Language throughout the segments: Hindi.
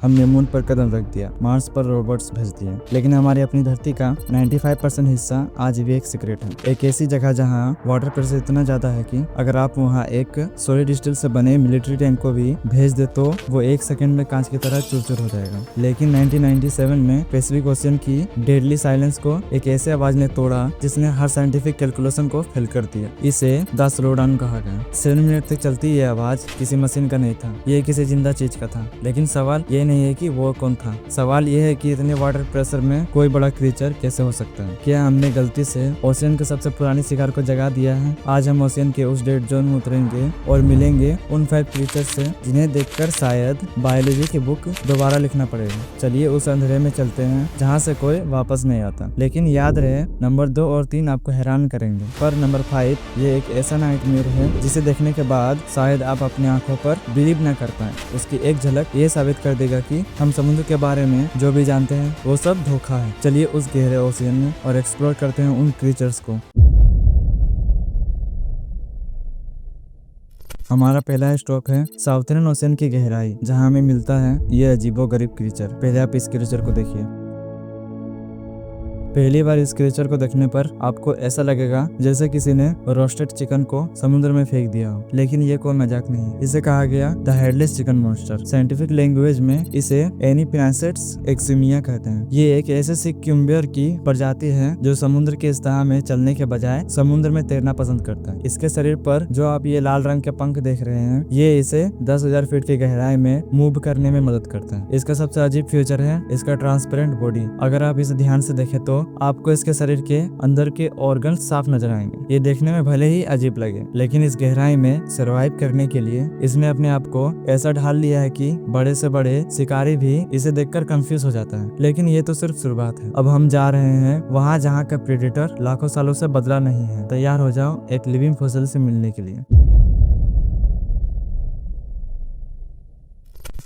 हमने मून पर कदम रख दिया, मार्स पर रोबोट्स भेज दिए, लेकिन हमारी अपनी धरती का 95% हिस्सा आज भी एक सीक्रेट है। एक ऐसी जगह जहां वाटर प्रेशर इतना ज्यादा है कि अगर आप वहां एक सॉलिड स्टील से बने मिलिट्री टैंक को भी भेज दे तो वो 1 सेकंड में कांच की तरह चूर-चूर हो जाएगा। लेकिन 1997 में पैसिफिक ओशियन की डेडली साइलेंस को एक ऐसे आवाज ने तोड़ा जिसने हर साइंटिफिक कैलकुलेशन को फेल कर दिया। इसे द स्लो डाउन कहा गया। 7 मिनट तक चलती ये आवाज किसी मशीन का नहीं था, ये किसी जिंदा चीज का था। लेकिन सवाल ये नहीं है कि वो कौन था, सवाल ये है कि इतने वाटर प्रेशर में कोई बड़ा क्रीचर कैसे हो सकता है। क्या हमने गलती से ओशियन के सबसे पुरानी शिकार को जगा दिया है? आज हम ओशियन के उस डेड जोन में उतरेंगे और मिलेंगे उन 5 क्रीचर्स से जिन्हें देखकर शायद बायोलॉजी की बुक दोबारा लिखना पड़ेगा। चलिए उस अंधेरे में चलते हैं जहाँ से कोई वापस नहीं आता। लेकिन याद रहे, नंबर 2 और 3 आपको हैरान करेंगे, पर नंबर 5 ये एक ऐसा नाइटमेयर है जिसे देखने के बाद शायद आप अपनी आंखों पर बिलीव न कर पाए। उसकी एक झलक ये साबित कर देगा कि हम समुद्र के बारे में जो भी जानते हैं वो सब धोखा है। चलिए उस गहरे ओशियन में और एक्सप्लोर करते हैं उन क्रीचर्स को। हमारा पहला स्टॉप है साउथर्न ओशियन की गहराई, जहां हमें मिलता है ये अजीबोगरीब क्रीचर। पहले आप इस क्रीचर को देखिए। पहली बार इस क्रीचर को देखने पर आपको ऐसा लगेगा जैसे किसी ने रोस्टेड चिकन को समुद्र में फेंक दिया हो, लेकिन ये कोई मजाक नहीं। इसे कहा गया the headless chicken monster. Scientific language में इसे एनीपिनासेट्स एक्सिमिया कहते हैं। ये एक ऐसे सिक्यूम्बियर की प्रजाति है जो समुद्र के इस तह में चलने के बजाय समुद्र में तैरना पसंद करता है। इसके शरीर पर जो आप ये लाल रंग के पंख देख रहे हैं, ये इसे 10,000 फीट की गहराई में मूव करने में मदद करता है। इसका सबसे अजीब फीचर है इसका ट्रांसपेरेंट बॉडी। अगर आप इसे ध्यान से देखें तो आपको इसके शरीर के अंदर के ऑर्गन साफ नजर आएंगे। ये देखने में भले ही अजीब लगे, लेकिन इस गहराई में सरवाइव करने के लिए इसने अपने आप को ऐसा ढाल लिया है कि बड़े से बड़े शिकारी भी इसे देखकर कंफ्यूज हो जाता है। लेकिन ये तो सिर्फ शुरुआत है। अब हम जा रहे हैं वहाँ जहाँ का प्रेडेटर लाखों सालों से बदला नहीं है। तैयार हो जाओ एक लिविंग फॉसिल से मिलने के लिए।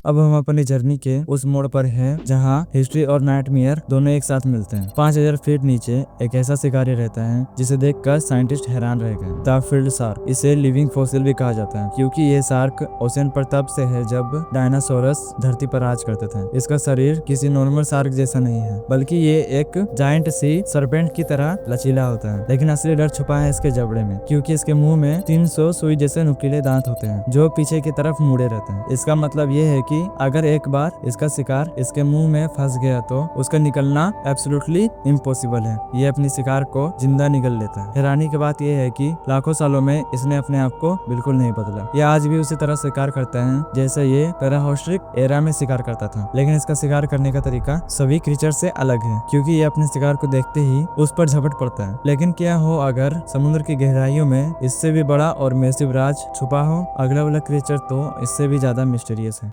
अब हम अपनी जर्नी के उस मोड़ पर हैं जहां हिस्ट्री और नाइटमेयर दोनों एक साथ मिलते हैं। 5,000 फीट नीचे एक ऐसा शिकारी रहता है जिसे देखकर साइंटिस्ट हैरान रह गए। The field shark. इसे लिविंग फॉसिल भी कहा जाता है क्योंकि ये शार्क ओशियन पर तब से है जब डायनासोरस धरती पर राज करते थे। इसका शरीर किसी नॉर्मल शार्क जैसा नहीं है, बल्कि ये एक जायंट सी सरपेंट की तरह लचीला होता है। लेकिन असली डर छुपा है इसके जबड़े में, क्योंकि इसके मुंह में 300 सुई जैसे नुकीले दांत होते हैं जो पीछे की तरफ मुड़े रहते हैं। इसका मतलब ये है कि अगर एक बार इसका शिकार इसके मुंह में फंस गया तो उसका निकलना एब्सोल्युटली इम्पॉसिबल है। ये अपनी शिकार को जिंदा निगल लेता है। हैरानी की बात यह है कि लाखों सालों में इसने अपने आप को बिल्कुल नहीं बदला। ये आज भी उसी तरह शिकार करता है जैसे ये पैराहोस्ट्रिक एरा में शिकार करता था। लेकिन इसका शिकार करने का तरीका सभी क्रीचर से अलग है, क्योंकि ये अपने शिकार को देखते ही उस पर झपट पड़ता है। लेकिन क्या हो अगर समुद्र की गहराइयों में इससे भी बड़ा और मैसिव राज छुपा हो? अगला वाला क्रीचर तो इससे भी ज्यादा मिस्टीरियस है।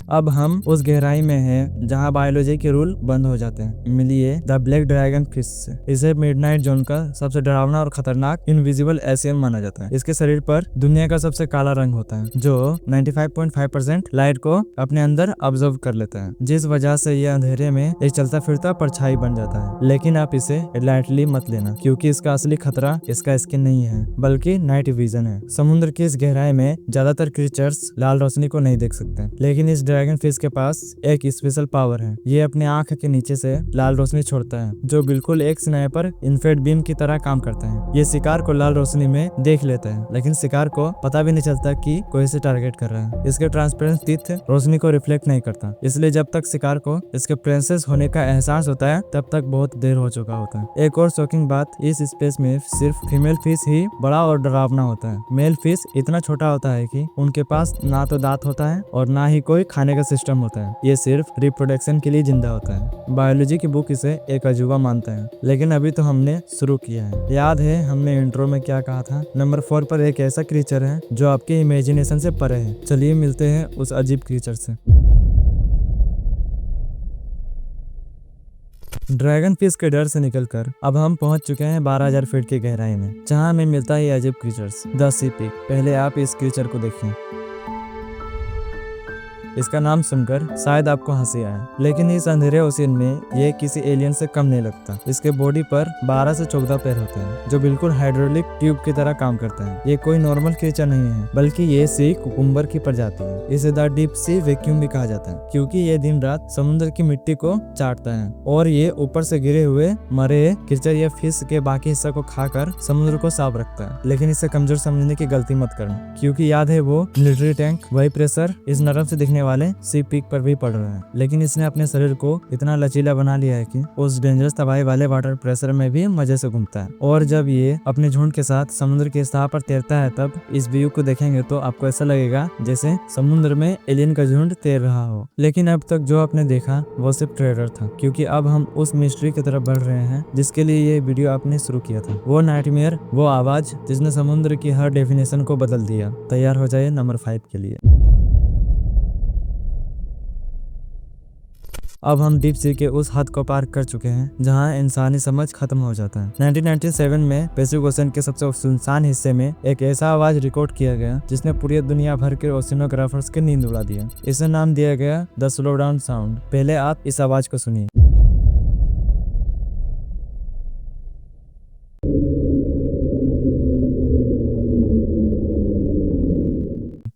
अब हम उस गहराई में हैं जहां बायोलॉजी के रूल बंद हो जाते हैं। मिलिए द ब्लैक ड्रैगन फिश से। इसे मिडनाइट जोन का सबसे डरावना और खतरनाक इनविजिबल एशियन माना जाता है। इसके शरीर पर दुनिया का सबसे काला रंग होता है जो 95.5% लाइट को अपने अंदर ऑब्जर्व कर लेता है, जिस वजह से यह अंधेरे में एक चलता फिरता परछाई बन जाता है। लेकिन आप इसे लाइटली मत लेना, क्योंकि इसका असली खतरा इसका स्किन नहीं है बल्कि नाइट विजन है। समुद्र की इस गहराई में ज्यादातर क्रीचर्स लाल रोशनी को नहीं देख सकते, लेकिन इस ड्रैगन फिश के पास एक स्पेशल पावर है। ये अपने आंख के नीचे से लाल रोशनी छोड़ता है जो बिल्कुल एक स्नाइपर इन्फेड बीम की तरह काम करता है। ये शिकार को लाल रोशनी में देख लेता है, लेकिन शिकार को पता भी नहीं चलता कि कोई इसे टारगेट कर रहा है। इसके ट्रांसपेरेंट टीथ रोशनी को रिफ्लेक्ट नहीं करता, इसलिए जब तक शिकार को इसके प्रेजेंस होने का एहसास होता है तब तक बहुत देर हो चुका होता है। एक और शॉकिंग बात, इस स्पेस में सिर्फ फीमेल फिश ही बड़ा और डरावना होता है। मेल फिश इतना छोटा होता है कि उनके पास ना तो दांत होता है और ना ही कोई खाने का सिस्टम होता है। ये सिर्फ रिप्रोडक्शन के लिए जिंदा होता है। बायोलॉजी की बुक इसे एक अजूबा मानता है, लेकिन अभी तो हमने शुरू किया है। याद है हमने इंट्रो में क्या कहा था? नंबर 4 पर एक ऐसा क्रीचर है जो आपके इमेजिनेशन से परे है। चलिए मिलते हैं उस अजीब क्रीचर से। ड्रैगन फिश के डर से निकलकर अब हम पहुंच चुके हैं 12,000 फीट की गहराई में, जहां हमें मिलता है ये अजीब क्रीचर्स, द सी पिग। पहले आप इस क्रीचर को देखिए। इसका नाम सुनकर शायद आपको हंसी आए, लेकिन इस अंधेरे ओशियन में ये किसी एलियन से कम नहीं लगता। इसके बॉडी पर 12 से 14 पैर होते हैं जो बिल्कुल हाइड्रोलिक ट्यूब की तरह काम करता है। ये कोई नॉर्मल क्रीचर नहीं है, बल्कि ये सी कुकुम्बर की प्रजाति है। इसे द डीप सी वैक्यूम भी कहा जाता है, क्योंकि ये दिन रात समुद्र की मिट्टी को चाटता है और ये ऊपर से गिरे हुए मरे क्रीचर या फिश के बाकी हिस्सा को खाकर समुद्र को साफ रखता है। लेकिन इसे कमजोर समझने की गलती मत करना, क्योंकि याद है वो मिलिट्री टैंक, वही प्रेशर इस नरम से दिखने वाले सी पीक पर भी पड़ रहा है। लेकिन इसने अपने शरीर को इतना लचीला बना लिया है कि उस डेंजरस तबाही वाले वाटर प्रेशर में भी मजे से घूमता है। और जब ये अपने झुंड के साथ समुद्र की सतह पर तैरता है, तब इस व्यू को देखेंगे तो आपको ऐसा लगेगा जैसे समुद्र में एलियन का झुंड तैर रहा हो। लेकिन अब तक जो आपने देखा वो सिर्फ ट्रेलर था, क्योंकि अब हम उस मिस्ट्री की तरफ बढ़ रहे हैं जिसके लिए ये वीडियो आपने शुरू किया था। वो नाइटमेयर, वो आवाज जिसने समुद्र की हर डेफिनेशन को बदल दिया। तैयार हो जाइए नंबर 5 के लिए। अब हम डीप सी के उस हद को पार कर चुके हैं जहां इंसानी समझ खत्म हो जाता है। 1997 में पैसिफिक ओशन के सबसे सुनसान हिस्से में एक ऐसा आवाज रिकॉर्ड किया गया जिसने पूरी दुनिया भर के ओशिनोग्राफर्स की नींद उड़ा दिया। इसे नाम दिया गया द स्लो डाउन साउंड। पहले आप इस आवाज को सुनिए।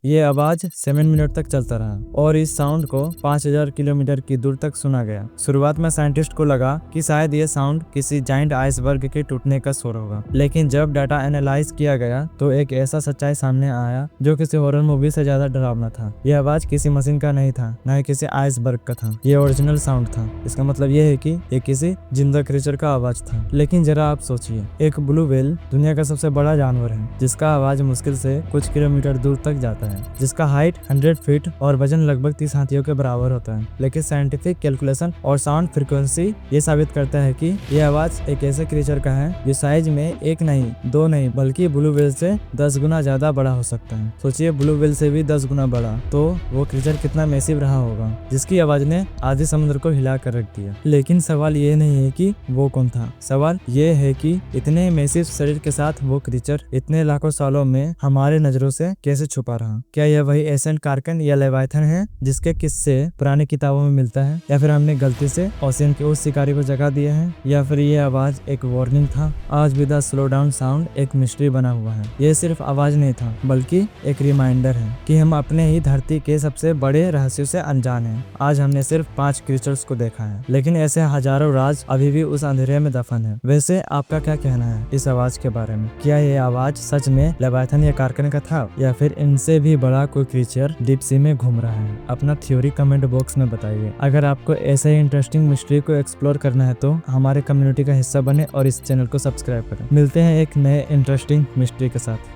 ये आवाज 7 मिनट तक चलता रहा और इस साउंड को 5000 किलोमीटर की दूर तक सुना गया। शुरुआत में साइंटिस्ट को लगा कि शायद ये साउंड किसी जाइंट आइसबर्ग के टूटने का शोर होगा, लेकिन जब डाटा एनालाइज किया गया तो एक ऐसा सच्चाई सामने आया जो किसी हॉरर मूवी से ज्यादा डरावना था। यह आवाज किसी मशीन का नहीं था, न ही किसी आइसबर्ग का था। ये ओरिजिनल साउंड था। इसका मतलब ये है कि ये किसी जिंदा क्रीचर का आवाज था। लेकिन जरा आप सोचिए, एक ब्लू व्हेल दुनिया का सबसे बड़ा जानवर है जिसका आवाज मुश्किल से कुछ किलोमीटर दूर तक जाता है, जिसका हाइट 100 फीट और वजन लगभग 30 हाथियों के बराबर होता है। लेकिन साइंटिफिक कैलकुलेशन और साउंड फ्रीक्वेंसी ये साबित करता है कि यह आवाज एक ऐसे क्रीचर का है जो साइज में 1 नहीं 2 नहीं बल्कि ब्लू व्हेल से 10 गुना ज्यादा बड़ा हो सकता है। सोचिए, ब्लू व्हेल से भी 10 गुना बड़ा, तो वो क्रीचर कितना मैसिव रहा होगा जिसकी आवाज ने आधे समुद्र को हिला कर रख दिया। लेकिन सवाल ये नहीं है कि वो कौन था, सवाल ये है कि इतने मैसिव शरीर के साथ वो क्रीचर इतने लाखों सालों में हमारे नजरों से कैसे छुपा रहा। क्या यह वही एशियन कार्कन या लेवाइथन है जिसके किस्से पुरानी किताबों में मिलता है, या फिर हमने गलती से ओशियन के उस शिकारी को जगा दिया है, या फिर ये आवाज एक वार्निंग था। आज भी द स्लो डाउन साउंड एक मिस्ट्री बना हुआ है। ये सिर्फ आवाज नहीं था, बल्कि एक रिमाइंडर है कि हम अपने ही धरती के सबसे बड़े रहस्यों से अनजान हैं। आज हमने सिर्फ 5 क्रीचर्स को देखा है, लेकिन ऐसे हजारों राज अभी भी उस अंधेरे में दफन है। वैसे आपका क्या कहना है इस आवाज के बारे में? क्या ये आवाज सच में लेवाइथन या कार्कन का था, या फिर इनसे भी बड़ा कोई क्रीचर डीप सी में घूम रहा है? अपना थ्योरी कमेंट बॉक्स में बताइए। अगर आपको ऐसे ही इंटरेस्टिंग मिस्ट्री को एक्सप्लोर करना है तो हमारे कम्युनिटी का हिस्सा बने और इस चैनल को सब्सक्राइब करें। मिलते हैं एक नए इंटरेस्टिंग मिस्ट्री के साथ।